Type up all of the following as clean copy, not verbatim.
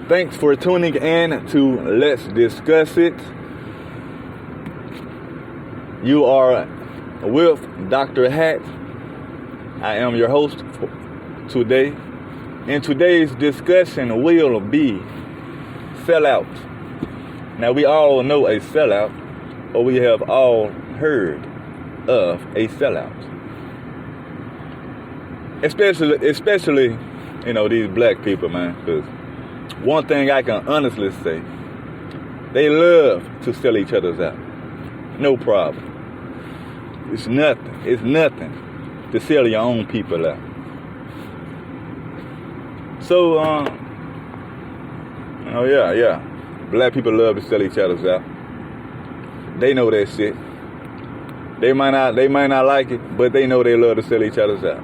Thanks for tuning in to Let's Discuss It. You are with Dr. Hat. I am your host for today. And today's discussion will be sellout. Now, we all know a sellout, or we have all heard of a sellout. Especially, these black people, man, because one thing I can honestly say, they love to sell each other's out. No problem. It's nothing to sell your own people out. So, black people love to sell each other's out. They know that shit. They might not like it, but they know they love to sell each other's out.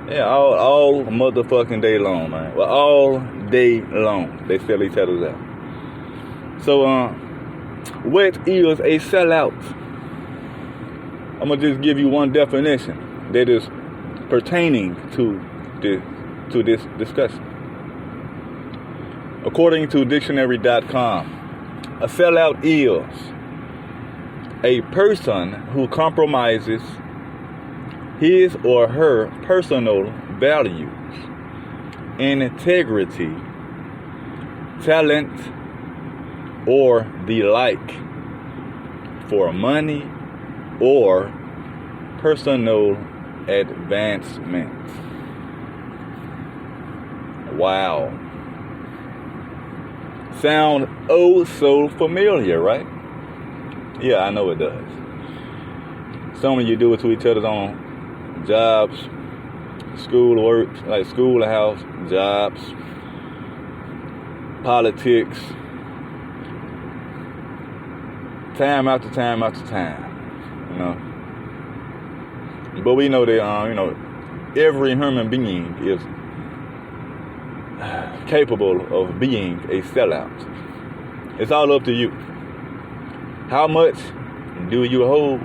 Yeah, all motherfucking day long, man. Well, all day long, they sell each other's out. So, what is a sellout? I'm gonna just give you one definition that is pertaining to this discussion. According to dictionary.com, a sellout is a person who compromises his or her personal values, integrity, talent, or the like for money or personal advancement. Wow. Sound oh so familiar, right? Yeah, I know it does. Some of you do it to each other's on jobs, school work, like schoolhouse, jobs, politics, time after time after time, But we know that, every human being is capable of being a sellout. It's all up to you. How much do you hold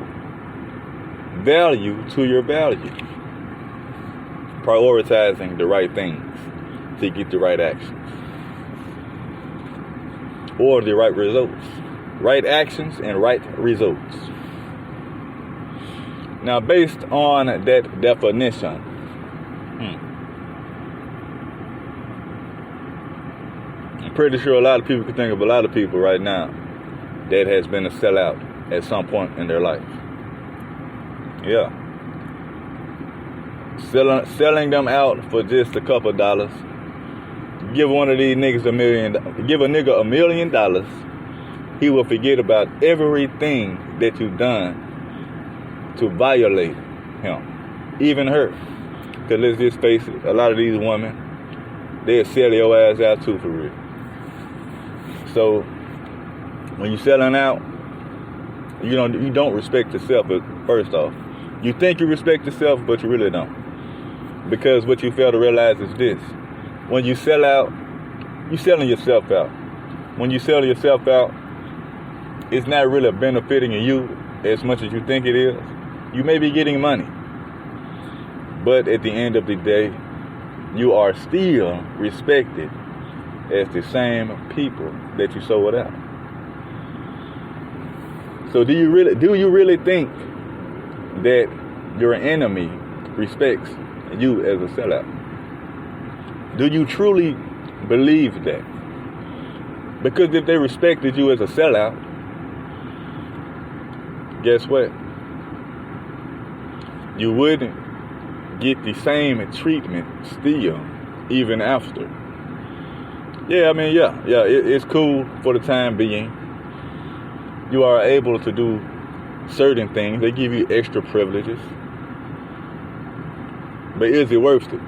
value to your value? Prioritizing the right things to get the right actions or the right results. Right actions and right results. Now, based on that definition, I'm pretty sure a lot of people can think of a lot of people right now that has been a sellout at some point in their life. Yeah. Selling them out for just a couple of dollars. Give one of these niggas give a nigga $1 million, he will forget about everything that you've done to violate him, even her. Because let's just face it, a lot of these women, they'll sell your ass out too, for real. So, when you're selling out, you don't respect yourself, first off. You think you respect yourself, but you really don't. Because what you fail to realize is this. When you sell out, you're selling yourself out. When you sell yourself out, it's not really benefiting you as much as you think it is. You may be getting money. But at the end of the day, you are still respected as the same people that you sold out. So do you really think that your enemy respects you as a sellout? Do you truly believe that? Because if they respected you as a sellout, guess what? You wouldn't get the same treatment still, even after. Yeah, it's cool for the time being. You are able to do certain things. They give you extra privileges. But is it worth it?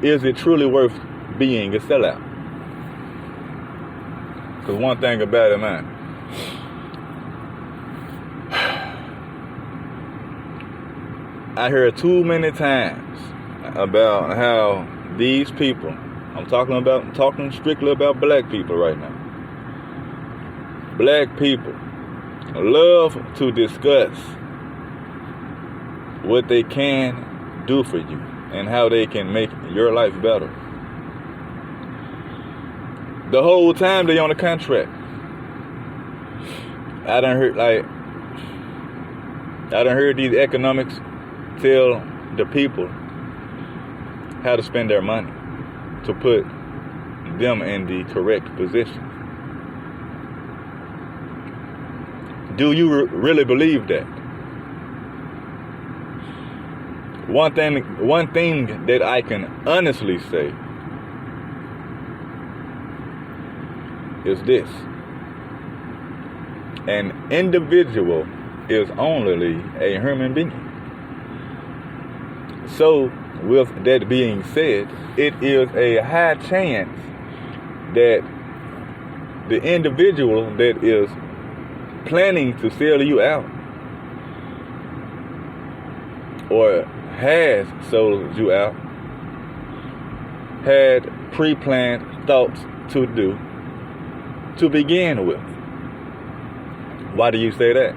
Is it truly worth being a sellout? Because one thing about it, man, I heard too many times about how these people, I'm talking strictly about black people right now. Black people love to discuss what they can do for you and how they can make your life better. The whole time they on the contract. I done heard these economics tell the people how to spend their money to put them in the correct position. Do you really believe that? One thing that I can honestly say is this: an individual is only a human being. So, with that being said, it is a high chance that the individual that is planning to sell you out or has sold you out had pre-planned thoughts to do to begin with. Why do you say that?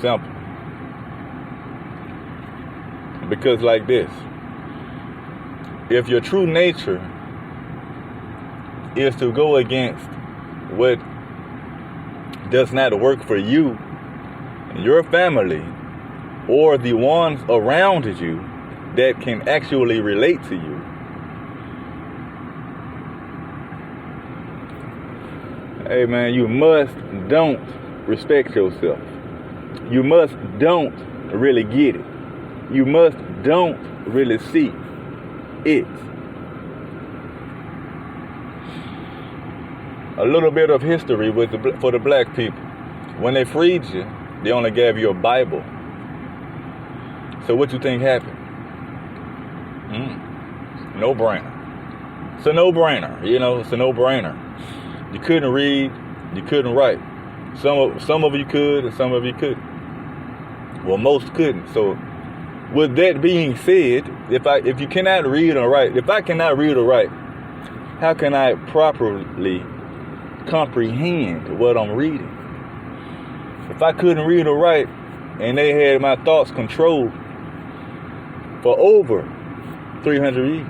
Simple. Because like this, if your true nature is to go against what does not work for you, your family, or the ones around you that can actually relate to you, hey man, you don't respect yourself. You don't really get it. You don't really see it. A little bit of history for the black people. When they freed you, they only gave you a Bible. So what you think happened? No brainer. It's a no-brainer. It's a no-brainer. You couldn't read, you couldn't write. Some of you could, and some of you couldn't. Well, most couldn't. So, with that being said, if you cannot read or write, if I cannot read or write, how can I properly comprehend what I'm reading? If I couldn't read or write, and they had my thoughts controlled for over 300 years,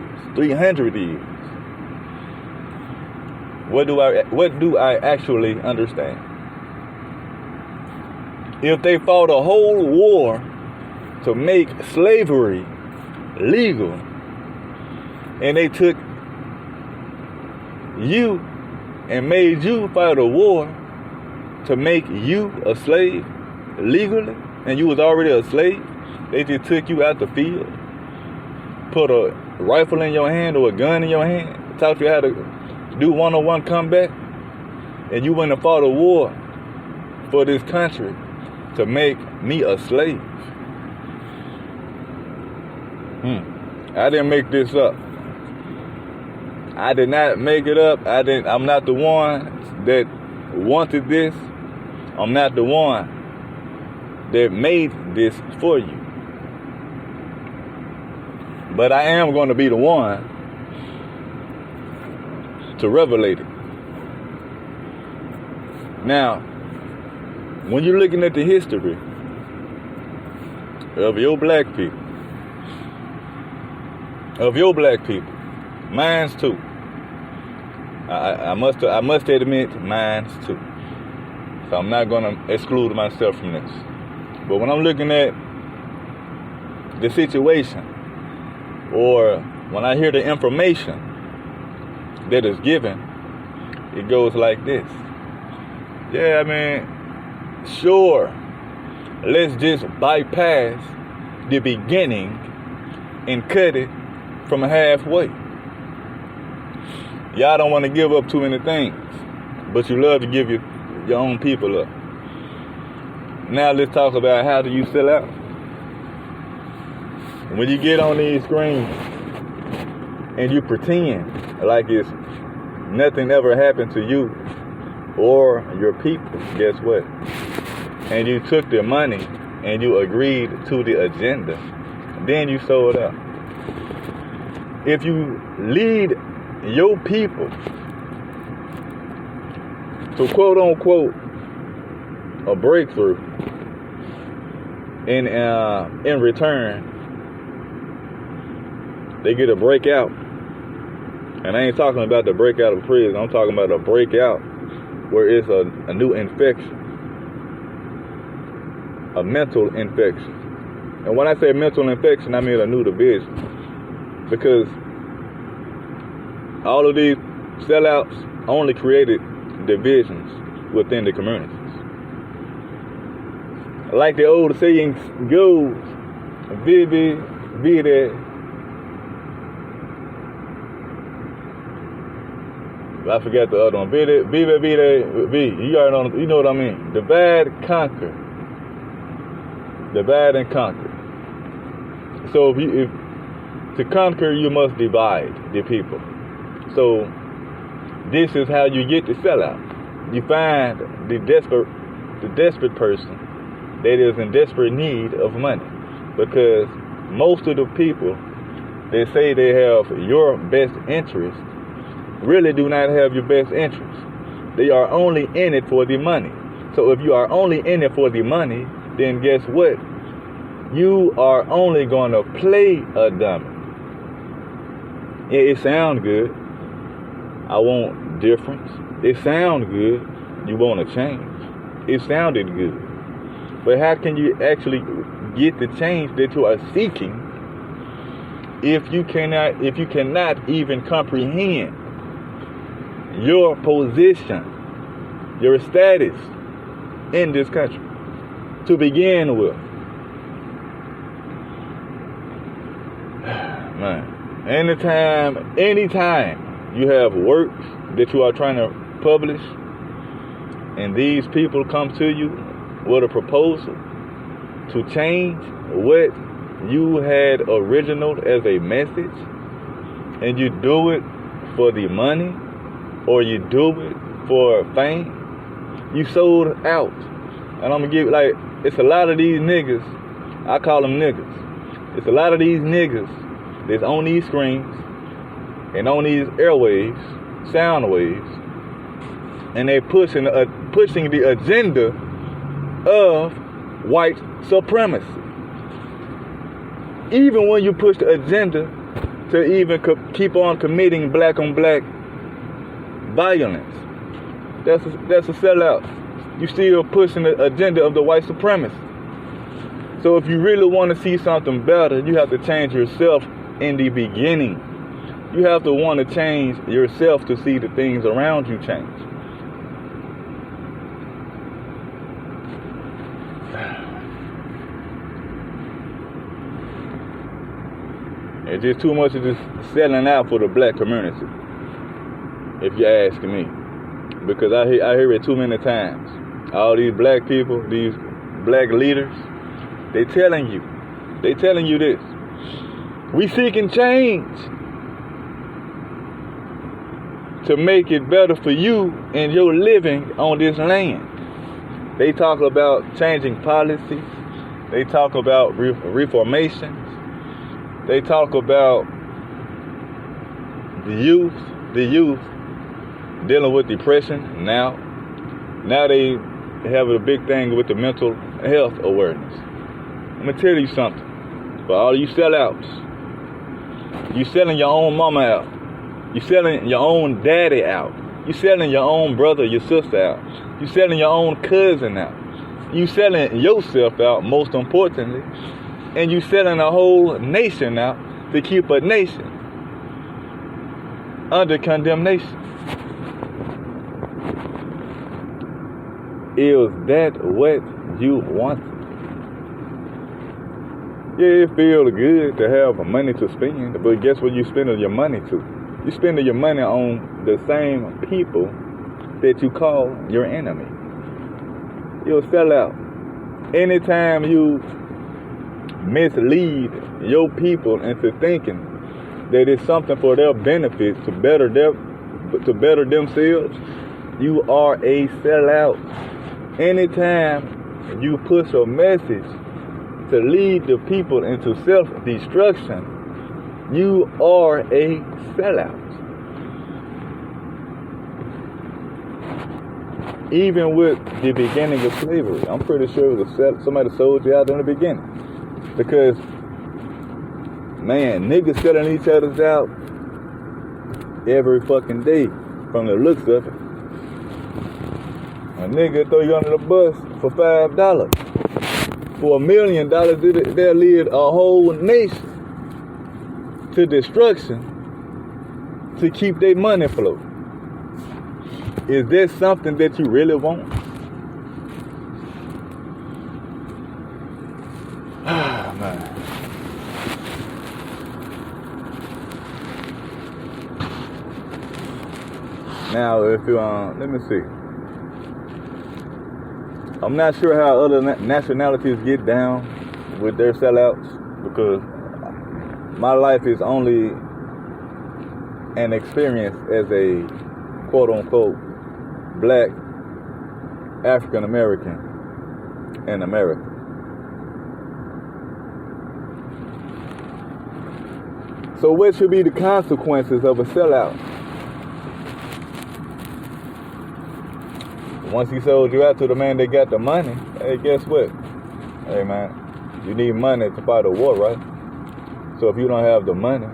what do I actually understand? If they fought a whole war to make slavery legal, and they took you and made you fight a war to make you a slave legally, and you was already a slave, they just took you out the field, put a rifle in your hand or a gun in your hand, taught you how to do one-on-one combat, and you went and fought a war for this country to make me a slave. I didn't make this up. I did not make it up. I'm not the one that wanted this. I'm not the one that made this for you. But I am going to be the one to revelate it. Now, when you're looking at the history of your black people, mine's too. I must admit, mine's too. So I'm not gonna exclude myself from this. But when I'm looking at the situation, or when I hear the information that is given, it goes like this. Yeah, I mean, sure, let's just bypass the beginning and cut it from halfway. Y'all don't want to give up too many things, but you love to give your own people up. Now let's talk about how do you sell out. When you get on these screens and you pretend like it's nothing ever happened to you or your people, guess what? And you took their money and you agreed to the agenda, then you sold out. If you lead your people to quote unquote a breakthrough, in return they get a breakout. And I ain't talking about the breakout of prison. I'm talking about a breakout where it's a new infection, a mental infection. And when I say mental infection, I mean a new division. Because all of these sellouts only created divisions within the communities. Like the old saying goes, vivi, vide. I forgot the other one. Vive, vide, vi. You already know, you know what I mean. Divide, conquer. Divide and conquer. So if to conquer, you must divide the people. So this is how you get the sellout. You find the desperate person that is in desperate need of money, because most of the people that say they have your best interest really do not have your best interest. They are only in it for the money. So if you are only in it for the money, then guess what? You are only going to play a dummy. It sounds good. I want difference. It sounds good. You want to change. It sounded good. But how can you actually get the change that you are seeking if you cannot even comprehend your position, your status in this country to begin with? Man, anytime you have works that you are trying to publish and these people come to you with a proposal to change what you had original as a message, and you do it for the money or you do it for fame, you sold out. And I'm gonna give, like, it's a lot of these niggas, I call them niggas. It's a lot of these niggas that's on these screens and on these airwaves, sound waves, and they pushing the agenda of white supremacy. Even when you push the agenda to even keep on committing black on black violence, that's a sellout. You still pushing the agenda of the white supremacy. So if you really want to see something better, you have to change yourself in the beginning. You have to want to change yourself to see the things around you change. It's just too much of this selling out for the black community, if you're asking me. Because I hear it too many times. All these black people, these black leaders, they telling you this. We seeking change to make it better for you and your living on this land. They talk about changing policies. They talk about reformations. They talk about the youth dealing with depression now. Now they have a big thing with the mental health awareness. I'm gonna tell you something. For all you sellouts, you selling your own mama out. You selling your own daddy out. You selling your own brother, your sister out. You selling your own cousin out. You selling yourself out, most importantly. And you selling a whole nation out to keep a nation under condemnation. Is that what you want? Yeah, it feels good to have money to spend, but guess what you spending your money to? You spending your money on the same people that you call your enemy. You'll sell out. Anytime you mislead your people into thinking that it's something for their benefit to better themselves, you are a sellout. Anytime you push a message to lead the people into self-destruction, you are a sellout. Even with the beginning of slavery, I'm pretty sure it was somebody sold you out in the beginning. Because Man, niggas selling each other's out every fucking day from the looks of it. A nigga throw you under the bus for $5. For $1 million, they'll lead a whole nation to destruction to keep their money afloat. Is that something that you really want? Ah, man. Now, if you, let me see. I'm not sure how other nationalities get down with their sellouts, because my life is only an experience as a quote-unquote black African American in America. So what should be the consequences of a sellout? Once he sold you out to the man that got the money, hey, guess what? Hey, man, you need money to fight a war, right? So if you don't have the money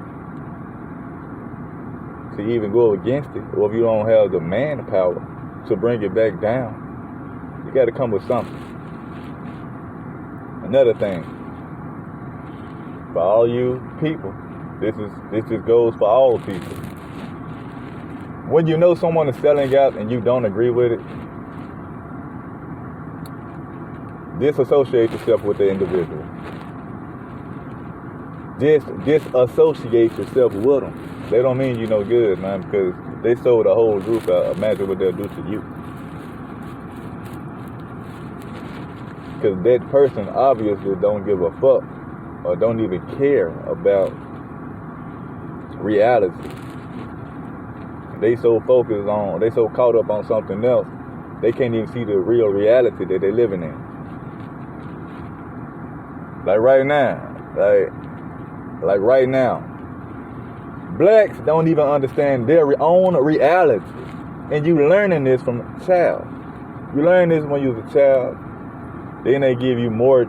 to even go against it, or if you don't have the manpower to bring it back down, you got to come with something. Another thing, for all you people, this just goes for all people. When you know someone is selling out and you don't agree with it, disassociate yourself with the individual. Just disassociate yourself with them. They don't mean you no good, man, because they sold a whole group out. Imagine what they'll do to you. Because that person obviously don't give a fuck or don't even care about reality. They so caught up on something else, they can't even see the real reality that they're living in. Like right now, blacks don't even understand their own reality. And you learning this from a child. You learn this when you was a child. Then they give you more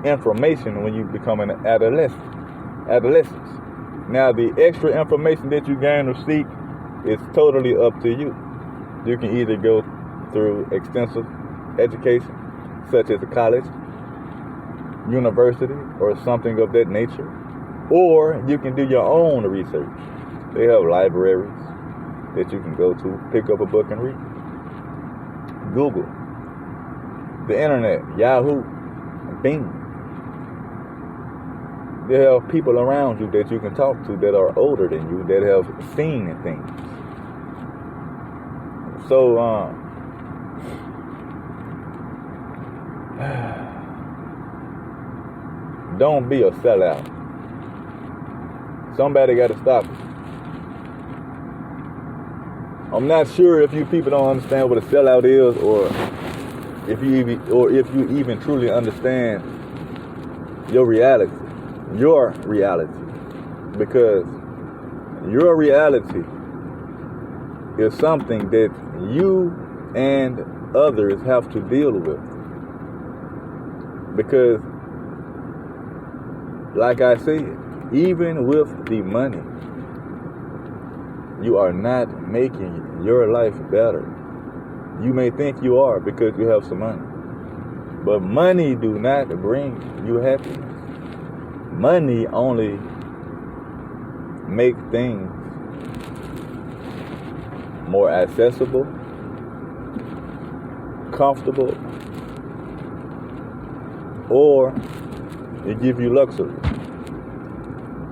information when you become an adolescent. Now the extra information that you gain or seek is totally up to you. You can either go through extensive education, such as a college, university, or something of that nature, or you can do your own research. They have libraries that you can go to, pick up a book and read. Google, the internet, Yahoo, Bing. They have people around you that you can talk to that are older than you, that have seen things. So, don't be a sellout. Somebody got to stop it. I'm not sure if you people don't understand what a sellout is, or if you even truly understand your reality. Because your reality is something that you and others have to deal with. Because, like I said, even with the money, you are not making your life better. You may think you are because you have some money. But money do not bring you happiness. Money only make things more accessible, comfortable, or it give you luxury.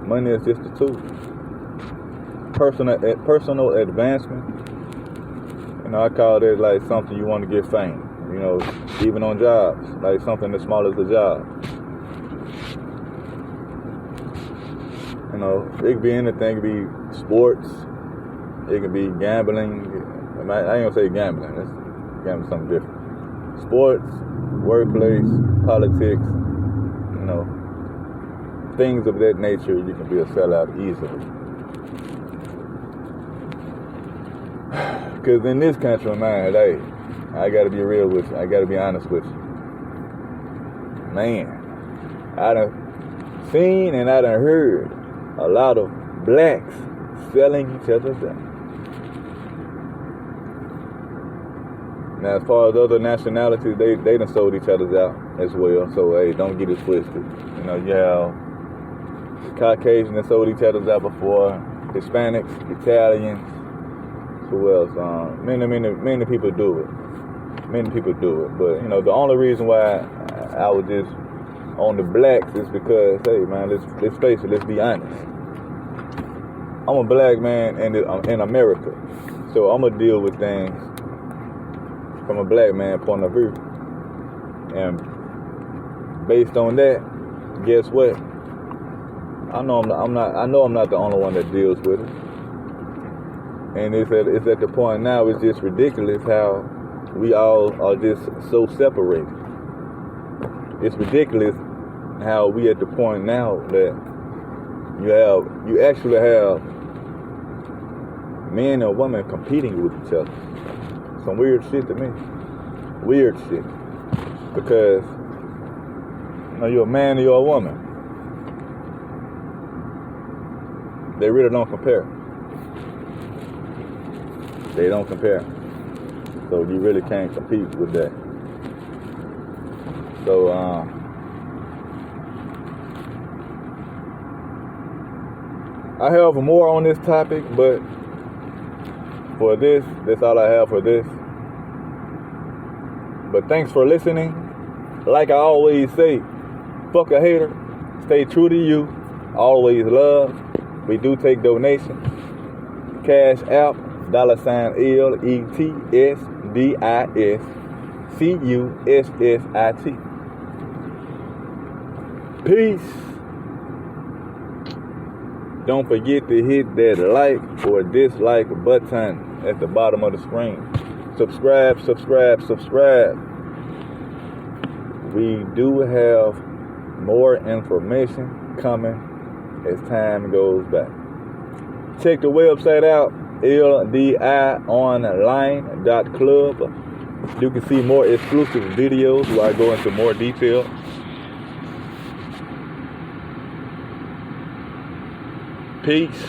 Money is just a tool. Personal advancement. I call that like something you want to get fame. Even on jobs, like something as small as a job. It could be anything. It could be sports. It could be gambling. I ain't gonna say gambling. That's gambling something different. Sports, workplace, politics. Things of that nature. You can be a sellout easily. Because in this country of mine, hey, I gotta be real with you. I gotta be honest with you. Man, I done seen and I done heard a lot of blacks selling each other's out. Now, as far as other nationalities, they done sold each other's out as well. So, hey, don't get it twisted. You know, you have Caucasians that sold each other's out before, Hispanics, Italians, who else? Many people do it. Many people do it. But, you know, the only reason why I was just on the blacks is because, hey, man, let's face it, let's be honest. I'm a black man in America. So I'm going to deal with things from a black man point of view. And based on that, guess what? I know I'm not the only one that deals with it. And it's at the point now, it's just ridiculous how we all are just so separated. It's ridiculous how we at the point now that you actually have men and women competing with each other. Some weird shit to me. Weird shit. Because, you know, you're a man or you're a woman. They really don't compare. They don't compare. So you really can't compete with that. So, I have more on this topic, but for this, that's all I have for this. But thanks for listening. Like I always say, fuck a hater. Stay true to you. Always love. We do take donations. Cash App, $LETSDISCUSSIT. Peace. Don't forget to hit that like or dislike button at the bottom of the screen. Subscribe. We do have more information coming as time goes by. Check the website out, ldionline.club. You can see more exclusive videos where I go into more detail. Peace.